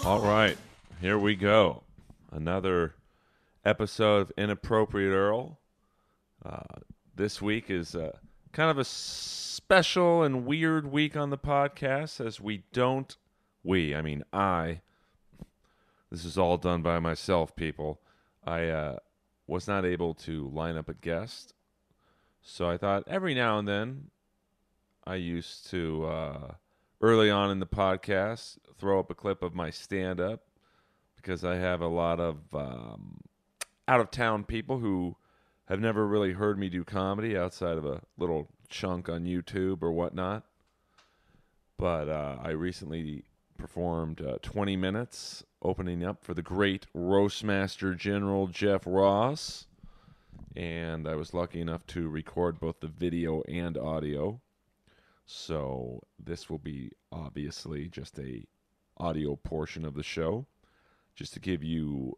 All right, here we go. Another episode of Inappropriate Earl. This week is kind of a special and weird week on the podcast as I mean, this is all done by myself, people. I was not able to line up a guest, so I thought every now and then I used to, early on in the podcast, throw up a clip of my stand up because I have a lot of out of town people who have never really heard me do comedy outside of a little chunk on YouTube or whatnot. But I recently performed 20 minutes opening up for the great Roastmaster General Jeff Ross. And I was lucky enough to record both the video and audio. So this will be obviously just a audio portion of the show, just to give you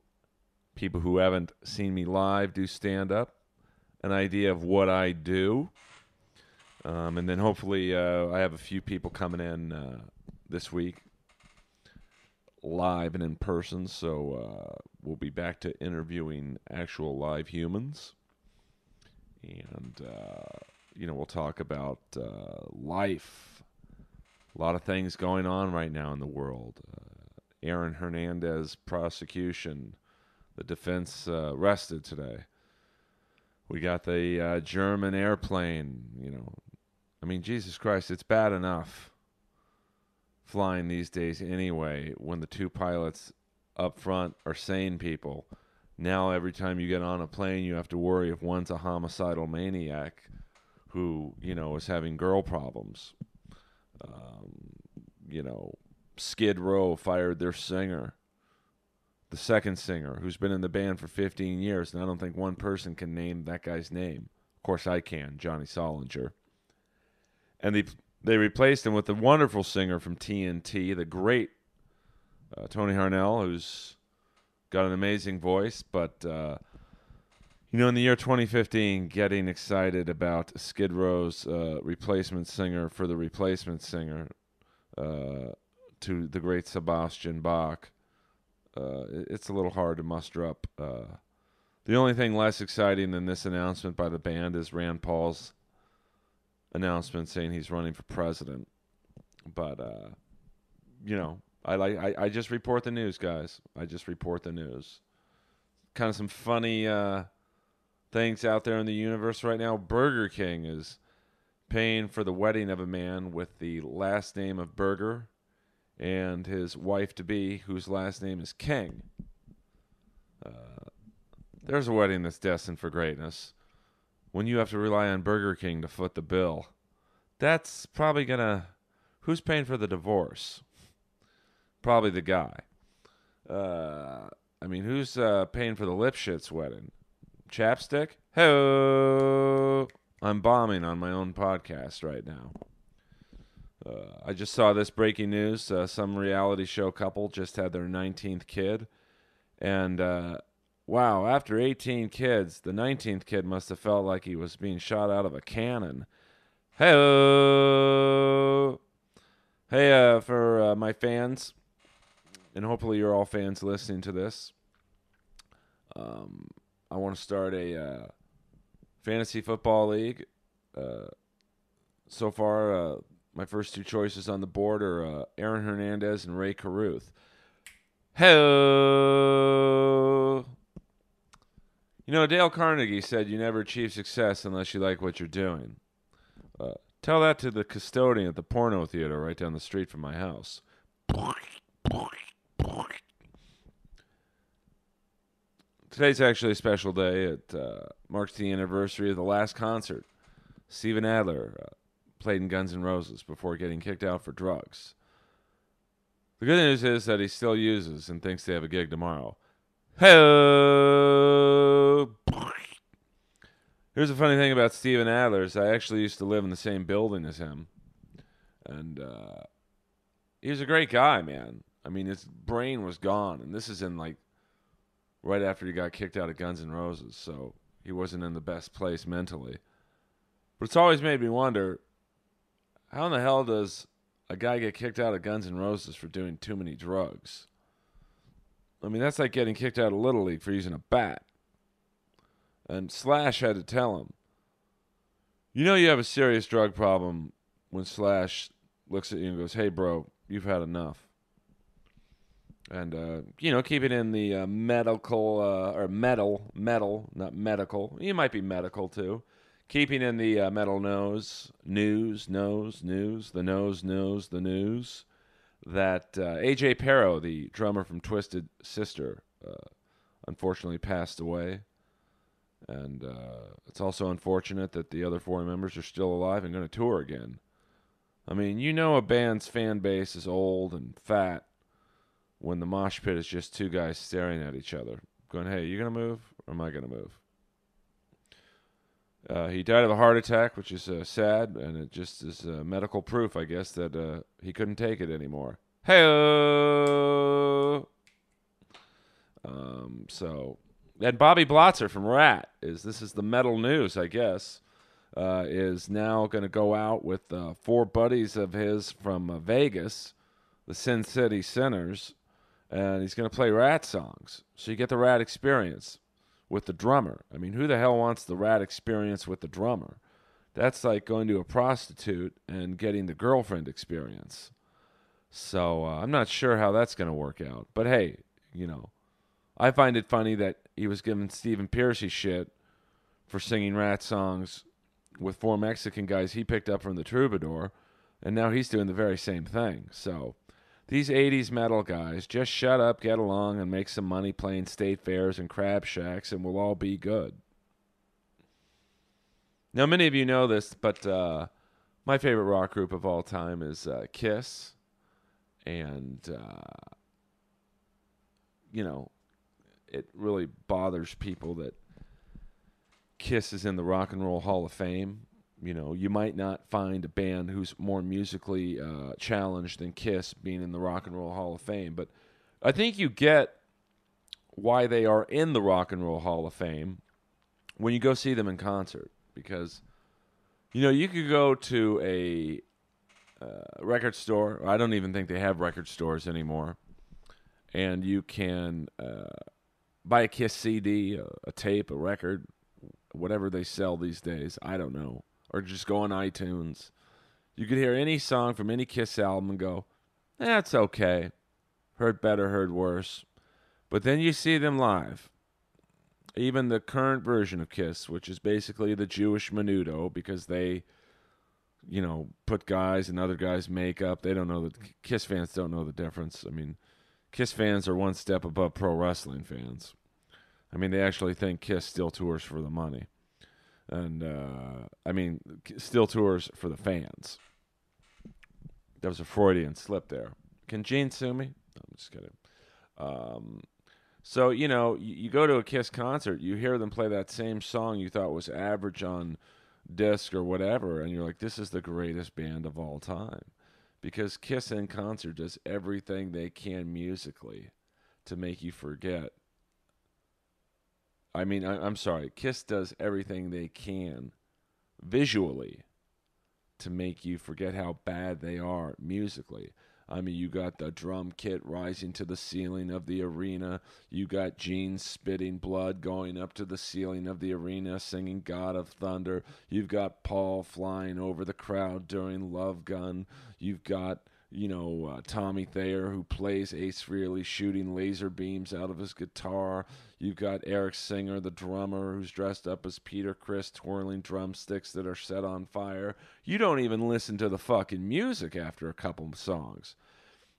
people who haven't seen me live do stand up an idea of what I do. And then hopefully I have a few people coming in this week live and in person. So we'll be back to interviewing actual live humans. And, we'll talk about life. A lot of things going on right now in the world. Aaron Hernandez prosecution. The defense rested today. We got the German airplane, I mean, Jesus Christ, it's bad enough flying these days anyway when the two pilots up front are sane people. Now every time you get on a plane, you have to worry if one's a homicidal maniac who, is having girl problems. Skid Row fired their singer, the second singer, who's been in the band for 15 years, and I don't think one person can name that guy's name. Of course I can, Johnny Solinger. And they replaced him with the wonderful singer from TNT, the great Tony Harnell, who's got an amazing voice. But, in the year 2015, getting excited about Skid Row's replacement singer for the replacement singer to the great Sebastian Bach, it's a little hard to muster up. The only thing less exciting than this announcement by the band is Rand Paul's announcement saying he's running for president. But I just report the news, guys. I just report the news. Kind of some funny things out there in the universe right now. Burger King is paying for the wedding of a man with the last name of Burger and his wife-to-be, whose last name is King. There's a wedding that's destined for greatness. When you have to rely on Burger King to foot the bill, that's probably gonna... Who's paying for the divorce? Probably the guy. Who's paying for the Lipschitz wedding? Chapstick? Hey, I'm bombing on my own podcast right now. I just saw this breaking news. Some reality show couple just had their 19th kid. And, wow, after 18 kids, the 19th kid must have felt like he was being shot out of a cannon. Hey, for my fans, and hopefully you're all fans listening to this, I want to start a fantasy football league. So far, my first two choices on the board are Aaron Hernandez and Ray Caruth. Hello. Dale Carnegie said you never achieve success unless you like what you're doing. Tell that to the custodian at the porno theater right down the street from my house. Today's actually a special day. It marks the anniversary of the last concert Steven Adler played in Guns N' Roses before getting kicked out for drugs. The good news is that he still uses and thinks they have a gig tomorrow. Hey. Here's a funny thing about Steven Adler is I actually used to live in the same building as him. And he was a great guy, man. I mean, his brain was gone. And this is in, right after he got kicked out of Guns N' Roses. So he wasn't in the best place mentally. But it's always made me wonder, how in the hell does a guy get kicked out of Guns N' Roses for doing too many drugs? I mean, that's like getting kicked out of Little League for using a bat. And Slash had to tell him, you know you have a serious drug problem when Slash looks at you and goes, hey, bro, you've had enough. And, keep it in the medical, or metal, not medical. You might be medical, too. Keeping in the metal news, the news, that AJ Pero, the drummer from Twisted Sister, unfortunately passed away. And it's also unfortunate that the other four members are still alive and going to tour again. I mean, you know a band's fan base is old and fat when the mosh pit is just two guys staring at each other, going, hey, you going to move or am I going to move? He died of a heart attack, which is sad, and it just is medical proof, I guess, that he couldn't take it anymore. Hey-o! And Bobby Blotzer from Rat this is the metal news, I guess, is now going to go out with four buddies of his from Vegas, the Sin City Sinners, and he's going to play Rat songs. So you get the Rat experience with the drummer. I mean, who the hell wants the Rat experience with the drummer? That's like going to a prostitute and getting the girlfriend experience. So I'm not sure how that's going to work out. But hey, I find it funny that he was giving Stephen Pearcy shit for singing Rat songs with four Mexican guys he picked up from the Troubadour, and now he's doing the very same thing. So these 80s metal guys, just shut up, get along, and make some money playing state fairs and crab shacks, and we'll all be good. Now, many of you know this, but my favorite rock group of all time is Kiss. And, it really bothers people that Kiss is in the Rock and Roll Hall of Fame. You might not find a band who's more musically challenged than Kiss being in the Rock and Roll Hall of Fame. But I think you get why they are in the Rock and Roll Hall of Fame when you go see them in concert. Because, you could go to a record store. I don't even think they have record stores anymore. And you can buy a Kiss CD, a tape, a record, whatever they sell these days. I don't know. Or just go on iTunes. You could hear any song from any Kiss album and go, that's okay. Heard better, heard worse. But then you see them live. Even the current version of Kiss, which is basically the Jewish Menudo, because they, put guys in other guys' makeup. They don't know Kiss fans don't know the difference. I mean, Kiss fans are one step above pro wrestling fans. I mean, they actually think Kiss still tours for the money. And, still tours for the fans. That was a Freudian slip there. Can Gene sue me? No, I'm just kidding. So, you go to a Kiss concert, you hear them play that same song you thought was average on disc or whatever, and you're like, this is the greatest band of all time. Because Kiss in concert does everything they can musically to make you forget. I'm sorry. Kiss does everything they can visually to make you forget how bad they are musically. I mean, you got the drum kit rising to the ceiling of the arena. You got Gene spitting blood going up to the ceiling of the arena singing God of Thunder. You've got Paul flying over the crowd during Love Gun. You've got, Tommy Thayer, who plays Ace Frehley, shooting laser beams out of his guitar. You've got Eric Singer, the drummer, who's dressed up as Peter Criss, twirling drumsticks that are set on fire. You don't even listen to the fucking music after a couple of songs.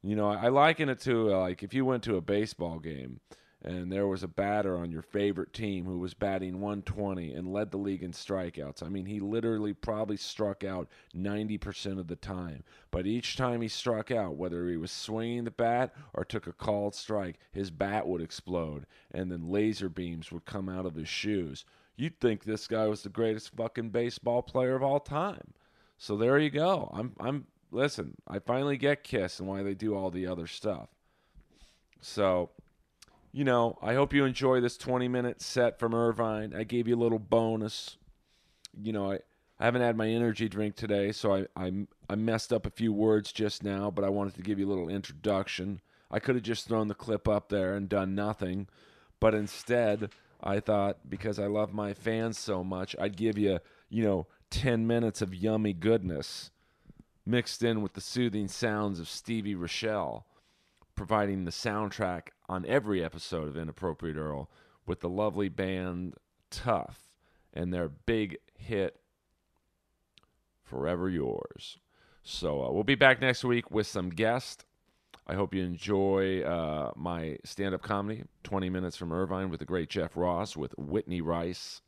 I liken it to, like, if you went to a baseball game and there was a batter on your favorite team who was batting 120 and led the league in strikeouts. I mean, he literally probably struck out 90% of the time. But each time he struck out, whether he was swinging the bat or took a called strike, his bat would explode, and then laser beams would come out of his shoes. You'd think this guy was the greatest fucking baseball player of all time. So there you go. Listen, I finally get Kiss and why they do all the other stuff. So, I hope you enjoy this 20-minute set from Irvine. I gave you a little bonus. I haven't had my energy drink today, so I messed up a few words just now, but I wanted to give you a little introduction. I could have just thrown the clip up there and done nothing. But instead, I thought, because I love my fans so much, I'd give you, 10 minutes of yummy goodness mixed in with the soothing sounds of Stevie Rochelle, providing the soundtrack on every episode of Inappropriate Earl with the lovely band Tough and their big hit, Forever Yours. So we'll be back next week with some guests. I hope you enjoy my stand-up comedy, 20 Minutes from Irvine, with the great Jeff Ross, with Whitney Rice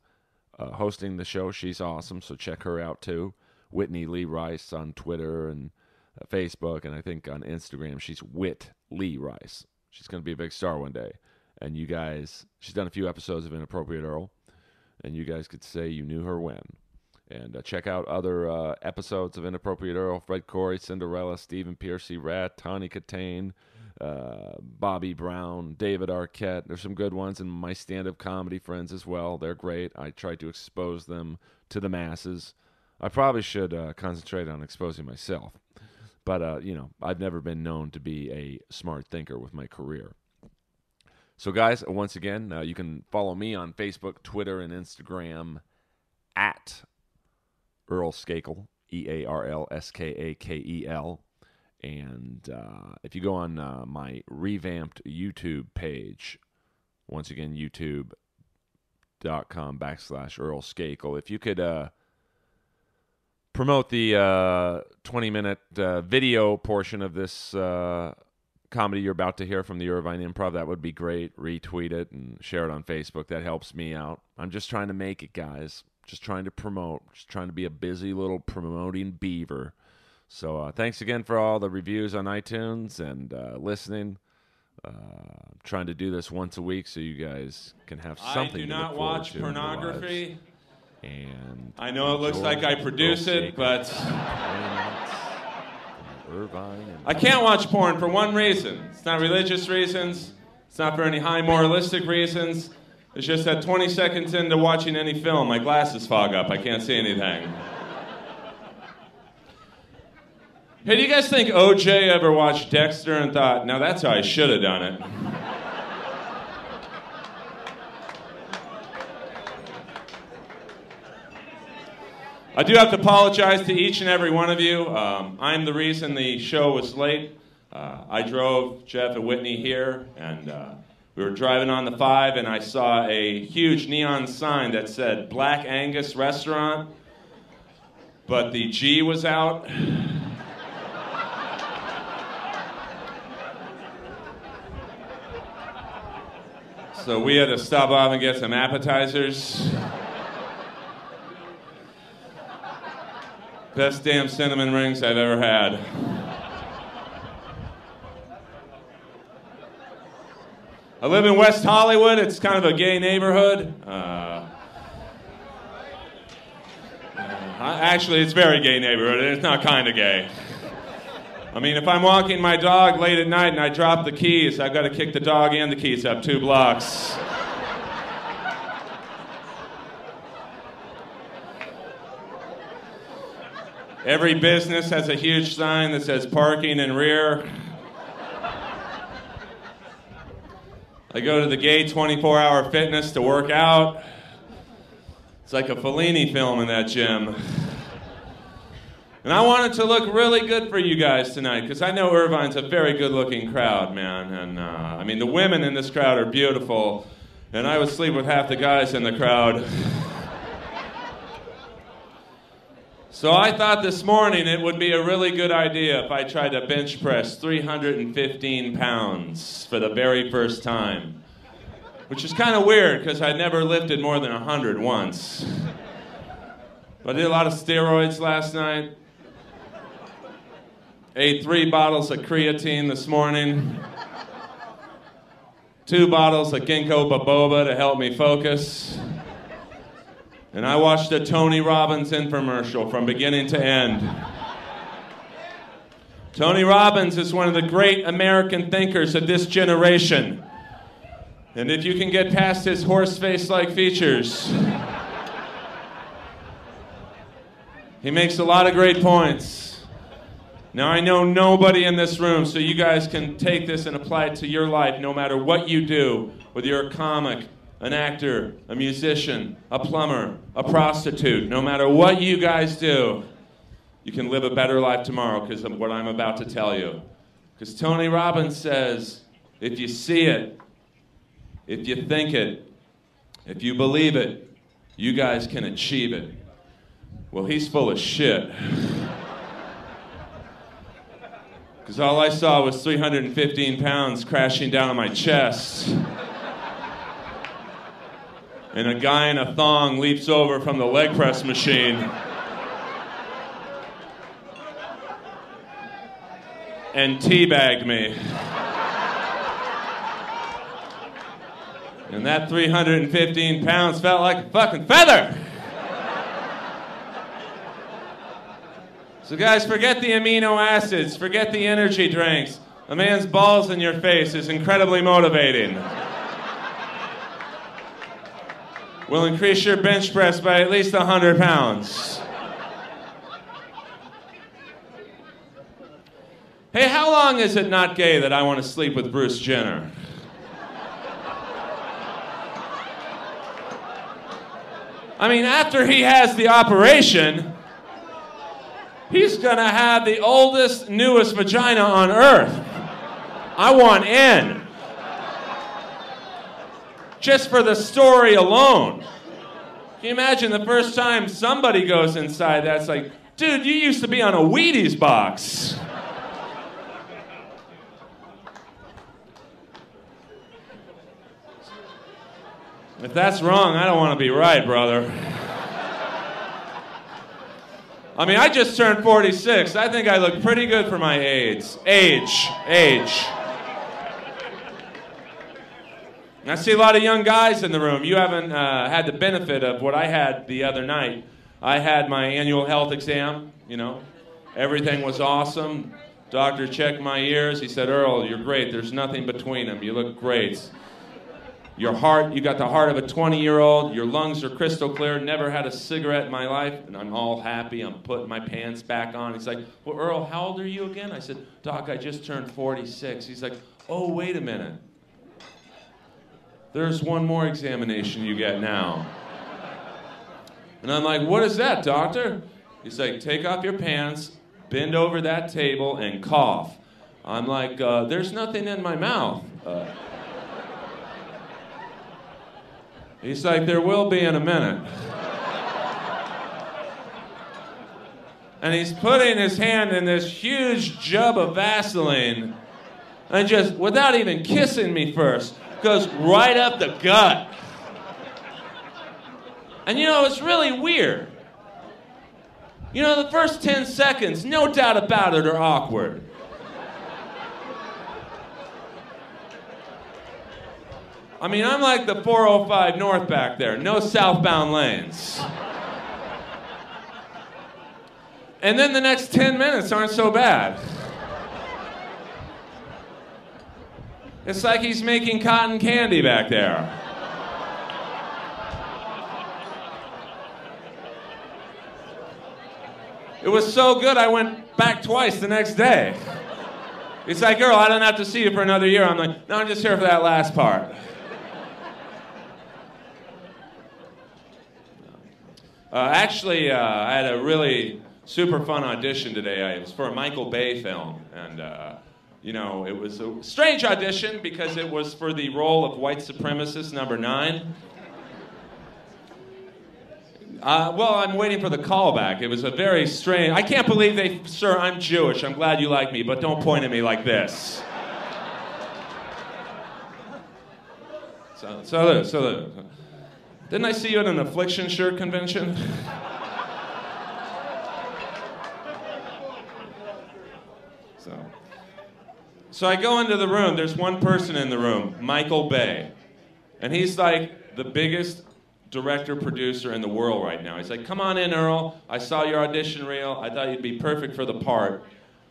hosting the show. She's awesome, so check her out too. Whitney Lee Rice on Twitter and Facebook, and I think on Instagram she's Whit Lee Rice. She's going to be a big star one day. And you guys, she's done a few episodes of Inappropriate Earl, and you guys could say you knew her when. And check out other episodes of Inappropriate Earl: Fred Corey, Cinderella, Stephen Piercy, Rat, Tawny Katane, Bobby Brown, David Arquette. There's some good ones, and my stand-up comedy friends as well. They're great. I try to expose them to the masses. I probably should concentrate on exposing myself. But, I've never been known to be a smart thinker with my career. So, guys, once again, you can follow me on Facebook, Twitter, and Instagram at Earl Skakel, EarlSkakel. And if you go on my revamped YouTube page, once again, youtube.com/Earl Skakel, if you could promote the 20-minute video portion of this comedy you're about to hear from the Irvine Improv, that would be great. Retweet it and share it on Facebook. That helps me out. I'm just trying to make it, guys. Just trying to promote. Just trying to be a busy little promoting beaver. So thanks again for all the reviews on iTunes and listening. I'm trying to do this once a week so you guys can have something to look forward to. I do not watch pornography. And I know it looks like I produce it, but I can't watch porn for one reason. It's not religious reasons. It's not for any high moralistic reasons. It's just that 20 seconds into watching any film, my glasses fog up. I can't see anything. Hey, do you guys think OJ ever watched Dexter and thought, now that's how I should have done it? I do have to apologize to each and every one of you. I'm the reason the show was late. I drove Jeff and Whitney here, and we were driving on the 5, and I saw a huge neon sign that said Black Angus Restaurant, but the G was out. So we had to stop off and get some appetizers. Best damn cinnamon rings I've ever had. I live in West Hollywood. It's kind of a gay neighborhood. Actually, it's a very gay neighborhood. It's not kind of gay. I mean, if I'm walking my dog late at night and I drop the keys, I've got to kick the dog and the keys up 2 blocks. Every business has a huge sign that says parking and rear. I go to the gay 24-hour fitness to work out. It's like a Fellini film in that gym. And I wanted to look really good for you guys tonight, because I know Irvine's a very good-looking crowd, man. And I mean, the women in this crowd are beautiful, and I would sleep with half the guys in the crowd. So I thought this morning it would be a really good idea if I tried to bench press 315 pounds for the very first time, which is kind of weird because I never lifted more than 100 once. But I did a lot of steroids last night. Ate 3 bottles of creatine this morning. 2 bottles of ginkgo biloba to help me focus. And I watched a Tony Robbins infomercial from beginning to end. Tony Robbins is one of the great American thinkers of this generation. And if you can get past his horse face-like features, he makes a lot of great points. Now, I know nobody in this room, so you guys can take this and apply it to your life no matter what you do, whether you're a comic, an actor, a musician, a plumber, a prostitute. No matter what you guys do, you can live a better life tomorrow because of what I'm about to tell you. Because Tony Robbins says, if you see it, if you think it, if you believe it, you guys can achieve it. Well, he's full of shit. Because all I saw was 315 pounds crashing down on my chest. And a guy in a thong leaps over from the leg press machine. And teabagged me. And that 315 pounds felt like a fucking feather. So guys, forget the amino acids, forget the energy drinks. A man's balls in your face is incredibly motivating. Will increase your bench press by at least 100 pounds. Hey, how long is it not gay that I want to sleep with Bruce Jenner? I mean, after he has the operation, he's gonna have the oldest, newest vagina on earth. I want in. Just for the story alone. Can you imagine the first time somebody goes inside that's like, dude, you used to be on a Wheaties box. If that's wrong, I don't want to be right, brother. I mean, I just turned 46. I think I look pretty good for my age. Age. I see a lot of young guys in the room. You haven't had the benefit of what I had the other night. I had my annual health exam, you know. Everything was awesome. Doctor checked my ears. He said, Earl, you're great. There's nothing between them. You look great. Your heart, you got the heart of a 20-year-old. Your lungs are crystal clear. Never had a cigarette in my life. And I'm all happy. I'm putting my pants back on. He's like, well, Earl, how old are you again? I said, Doc, I just turned 46. He's like, oh, wait a minute. There's one more examination you get now. And I'm like, what is that, doctor? He's like, take off your pants, bend over that table, and cough. I'm like, there's nothing in my mouth. He's like, there will be in a minute. And he's putting his hand in this huge jug of Vaseline and just, without even kissing me first, goes right up the gut. And you know, it's really weird. You know, the first 10 seconds, no doubt about it, are awkward. I mean, I'm like the 405 north back there, no southbound lanes. And then the next 10 minutes aren't so bad. It's like he's making cotton candy back there. It was so good I went back twice the next day. He's like, Earl, I don't have to see you for another year. I'm like, no, I'm just here for that last part. Actually, I had a really super fun audition today. It was for a Michael Bay film. And, you know, it was a strange audition because it was for the role of white supremacist number 9. Well, I'm waiting for the callback. It was a very strange... I can't believe they... Sir, I'm Jewish. I'm glad you like me, but don't point at me like this. So, didn't I see you at an Affliction shirt convention? So I go into the room. There's one person in the room, Michael Bay. And he's like the biggest director-producer in the world right now. He's like, come on in, Earl. I saw your audition reel. I thought you'd be perfect for the part.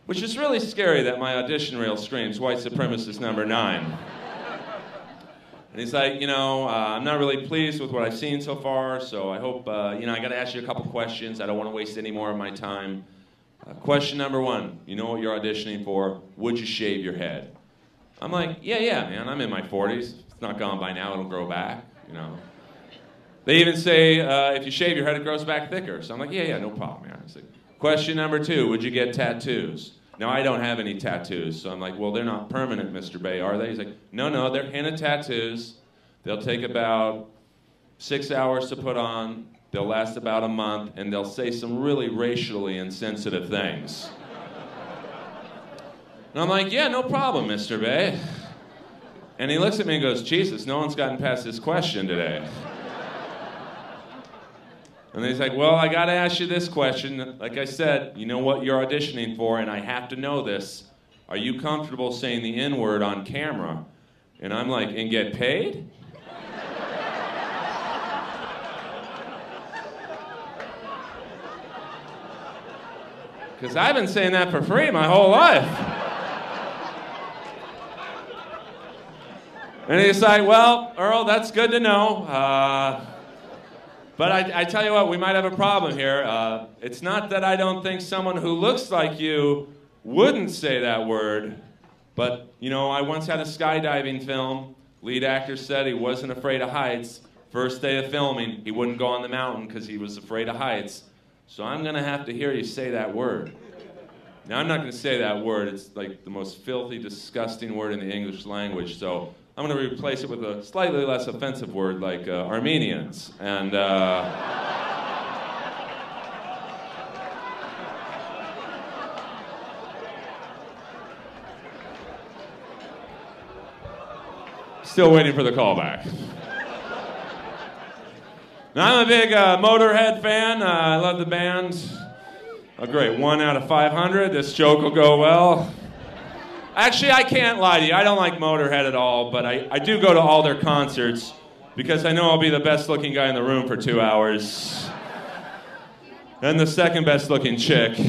Which is really scary that my audition reel screams white supremacist number 9. And he's like, you know, I'm not really pleased with what I've seen so far, so I hope, you know, I got to ask you a couple questions. I don't want to waste any more of my time. Question number 1, you know what you're auditioning for? Would you shave your head? I'm like, yeah, man, I'm in my 40s. It's not gone by now, it'll grow back, you know. They even say, if you shave your head, it grows back thicker. So I'm like, yeah, no problem, man. Like, question number 2, would you get tattoos? Now, I don't have any tattoos, so I'm like, well, they're not permanent, Mr. Bay, are they? He's like, no, they're henna tattoos. They'll take about 6 hours to put on. They'll last about a month, and they'll say some really racially insensitive things. And I'm like, yeah, no problem, Mr. Bay. And he looks at me and goes, Jesus, no one's gotten past this question today. And he's like, well, I got to ask you this question. Like I said, you know what you're auditioning for, and I have to know this. Are you comfortable saying the N-word on camera? And I'm like, and get paid? Because I've been saying that for free my whole life. And he's like, well, Earl, that's good to know. But I tell you what, we might have a problem here. It's not that I don't think someone who looks like you wouldn't say that word. But, you know, I once had a skydiving film. Lead actor said he wasn't afraid of heights. First day of filming, he wouldn't go on the mountain because he was afraid of heights. So I'm going to have to hear you say that word. Now, I'm not going to say that word. It's like the most filthy, disgusting word in the English language. So I'm going to replace it with a slightly less offensive word like Armenians. And still waiting for the callback. Now, I'm a big Motorhead fan. I love the band. A great 1 out of 500. This joke will go well. Actually, I can't lie to you. I don't like Motorhead at all, but I do go to all their concerts because I know I'll be the best-looking guy in the room for 2 hours. And the second best-looking chick.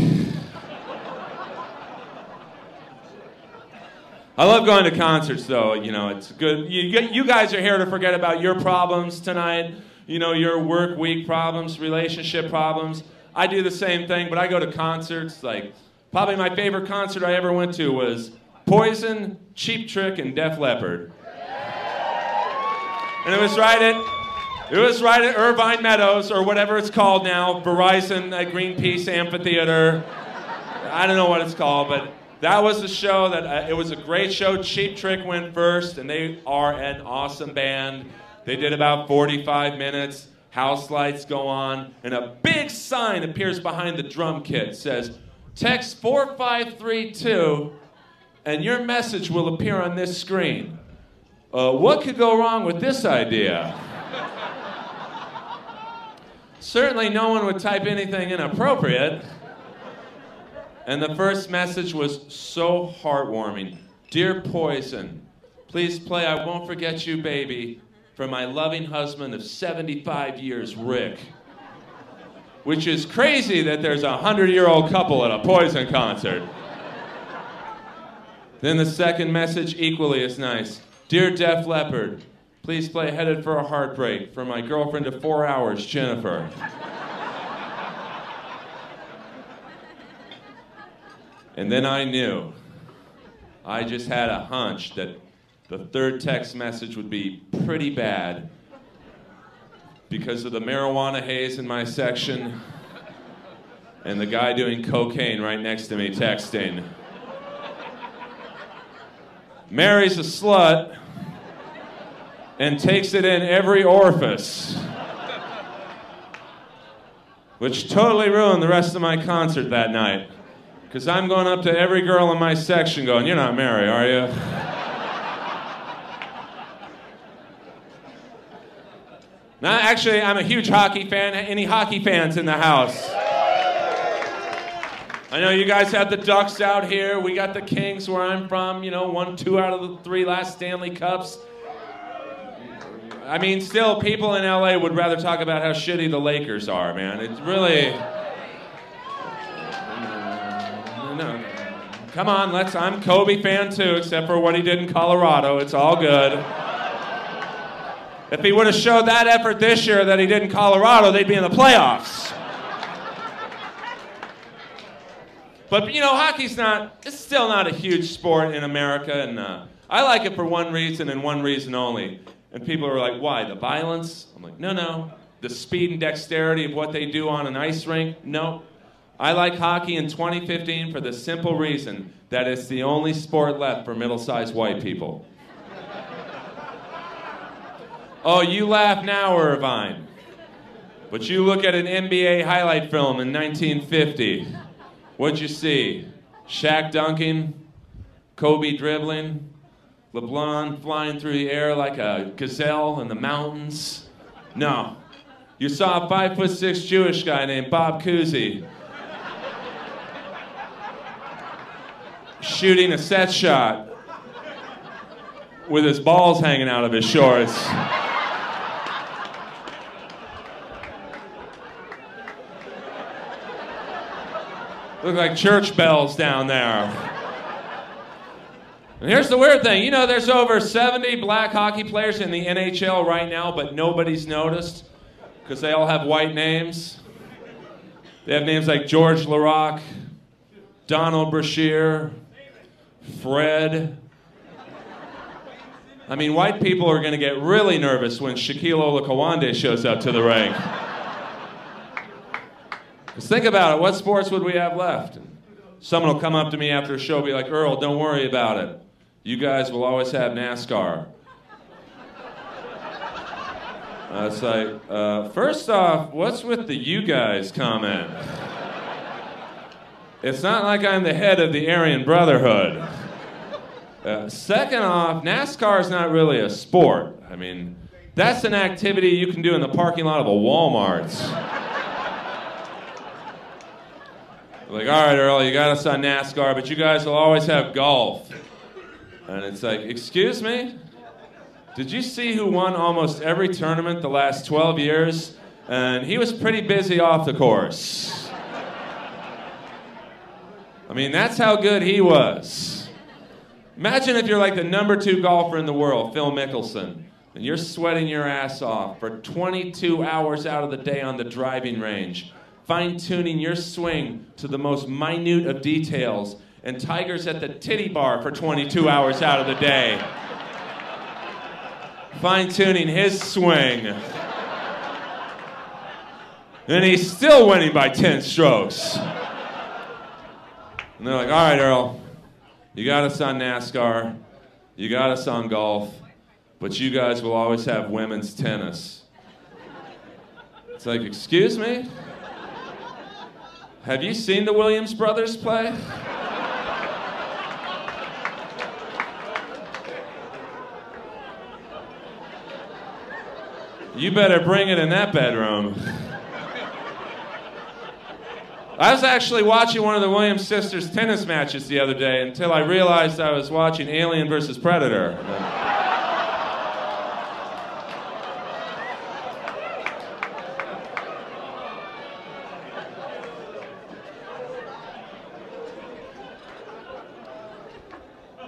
I love going to concerts, though. You know, it's good. You guys are here to forget about your problems tonight. You know, your work week problems, relationship problems. I do the same thing, but I go to concerts. Like, probably my favorite concert I ever went to was Poison, Cheap Trick, and Def Leppard. And it was right at Irvine Meadows, or whatever it's called now, Verizon Greenpeace Amphitheater. I don't know what it's called, but that was the show that, it was a great show. Cheap Trick went first, and they are an awesome band. They did about 45 minutes. House lights go on, and a big sign appears behind the drum kit. It says, text 4532, and your message will appear on this screen. What could go wrong with this idea? Certainly no one would type anything inappropriate. And the first message was so heartwarming. Dear Poison, please play I Won't Forget You, Baby, for my loving husband of 75 years, Rick. Which is crazy that there's a 100-year-old couple at a Poison concert. Then the second message, equally as nice. Dear Def Leppard, please play Headed for a Heartbreak for my girlfriend of 4 hours, Jennifer. And then I knew. I just had a hunch that the third text message would be pretty bad because of the marijuana haze in my section and the guy doing cocaine right next to me texting. Marries a slut and takes it in every orifice, which totally ruined the rest of my concert that night because I'm going up to every girl in my section going, you're not Mary, are you? Now, actually, I'm a huge hockey fan. Any hockey fans in the house? I know you guys have the Ducks out here. We got the Kings where I'm from. You know, won 2 out of the 3 last Stanley Cups. I mean, still, people in LA would rather talk about how shitty the Lakers are, man. It's really... No. Come on, I'm a Kobe fan too, except for what he did in Colorado. It's all good. If he would have showed that effort this year that he did in Colorado, they'd be in the playoffs. But, you know, it's still not a huge sport in America, and I like it for one reason and one reason only. And people are like, why, the violence? I'm like, no. The speed and dexterity of what they do on an ice rink? No. I like hockey in 2015 for the simple reason that it's the only sport left for middle-sized white people. Oh, you laugh now, Irvine. But you look at an NBA highlight film in 1950. What'd you see? Shaq dunking? Kobe dribbling? LeBron flying through the air like a gazelle in the mountains? No. You saw a 5'6" Jewish guy named Bob Cousy shooting a set shot with his balls hanging out of his shorts. Look like church bells down there. And here's the weird thing. You know, there's over 70 black hockey players in the NHL right now, but nobody's noticed because they all have white names. They have names like George Laraque, Donald Brashear, Fred. I mean, white people are going to get really nervous when Shaquille Olakawande shows up to the rink. Because think about it, what sports would we have left? Someone will come up to me after a show and be like, Earl, don't worry about it. You guys will always have NASCAR. It's like, first off, what's with the you guys comment? It's not like I'm the head of the Aryan Brotherhood. Second off, NASCAR is not really a sport. I mean, that's an activity you can do in the parking lot of a Walmart. Like, all right, Earl, you got us on NASCAR, but you guys will always have golf. And it's like, excuse me? Did you see who won almost every tournament the last 12 years? And he was pretty busy off the course. I mean, that's how good he was. Imagine if you're like the #2 golfer in the world, Phil Mickelson, and you're sweating your ass off for 22 hours out of the day on the driving range, fine-tuning your swing to the most minute of details, and Tiger's at the titty bar for 22 hours out of the day, fine-tuning his swing. And he's still winning by 10 strokes. And they're like, all right, Earl, you got us on NASCAR, you got us on golf, but you guys will always have women's tennis. It's like, excuse me? Have you seen the Williams brothers play? You better bring it in that bedroom. I was actually watching one of the Williams sisters' tennis matches the other day until I realized I was watching Alien vs. Predator.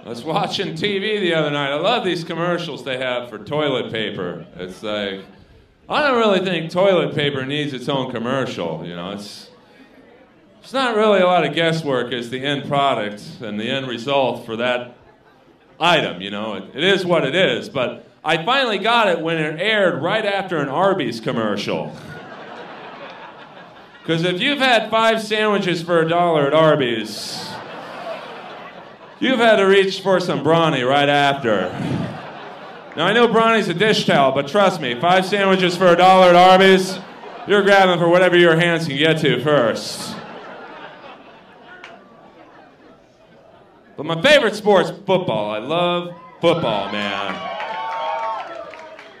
I was watching TV the other night. I love these commercials they have for toilet paper. It's like, I don't really think toilet paper needs its own commercial, you know. It's not really a lot of guesswork as the end product and the end result for that item, you know. It is what it is, but I finally got it when it aired right after an Arby's commercial. Because if you've had 5 sandwiches for $1 at Arby's, you've had to reach for some brawny right after. Now, I know brawny's a dish towel, but trust me, 5 sandwiches for $1 at Arby's, you're grabbing for whatever your hands can get to first. But my favorite sport's football. I love football, man.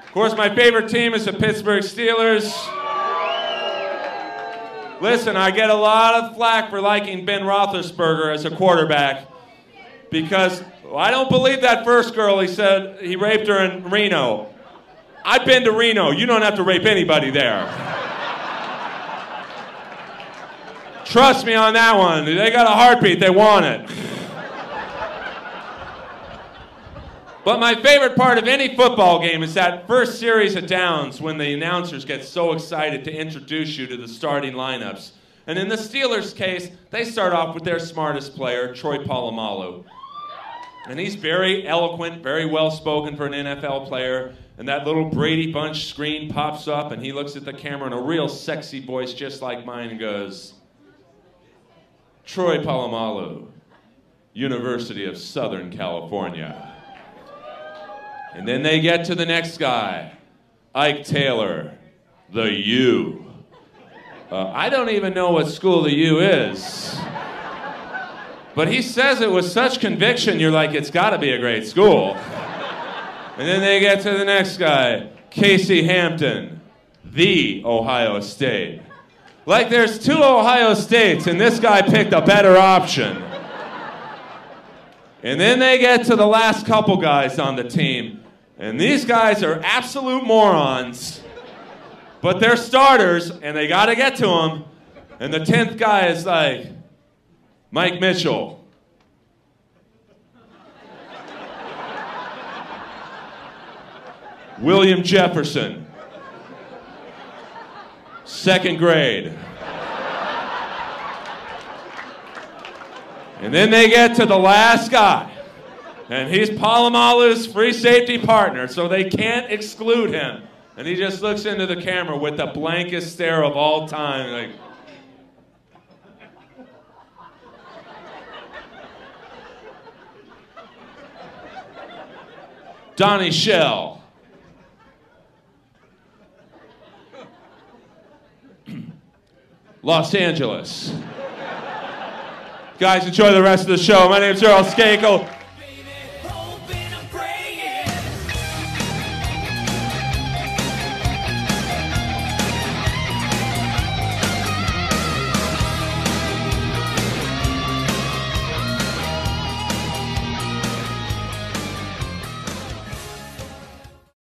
Of course, my favorite team is the Pittsburgh Steelers. Listen, I get a lot of flack for liking Ben Roethlisberger as a quarterback because I don't believe that first girl he said he raped her in Reno. I've been to Reno. You don't have to rape anybody there. Trust me on that one. They got a heartbeat. They want it. But my favorite part of any football game is that first series of downs when the announcers get so excited to introduce you to the starting lineups. And in the Steelers' case, they start off with their smartest player, Troy Polamalu. And he's very eloquent, very well-spoken for an NFL player. And that little Brady Bunch screen pops up, and he looks at the camera in a real sexy voice just like mine and goes, Troy Polamalu, University of Southern California. And then they get to the next guy, Ike Taylor, the U. I don't even know what school the U is. But he says it with such conviction, you're like, it's got to be a great school. And then they get to the next guy, Casey Hampton, the Ohio State. Like there's two Ohio States, and this guy picked a better option. And then they get to the last couple guys on the team, and these guys are absolute morons. But they're starters, and they got to get to them. And the 10th guy is like, Mike Mitchell. William Jefferson. 2nd grade. And then they get to the last guy. And he's Polamalu's free safety partner, so they can't exclude him. And he just looks into the camera with the blankest stare of all time, like, Donnie Shell. Los Angeles. Guys, enjoy the rest of the show. My name's Earl Skakel.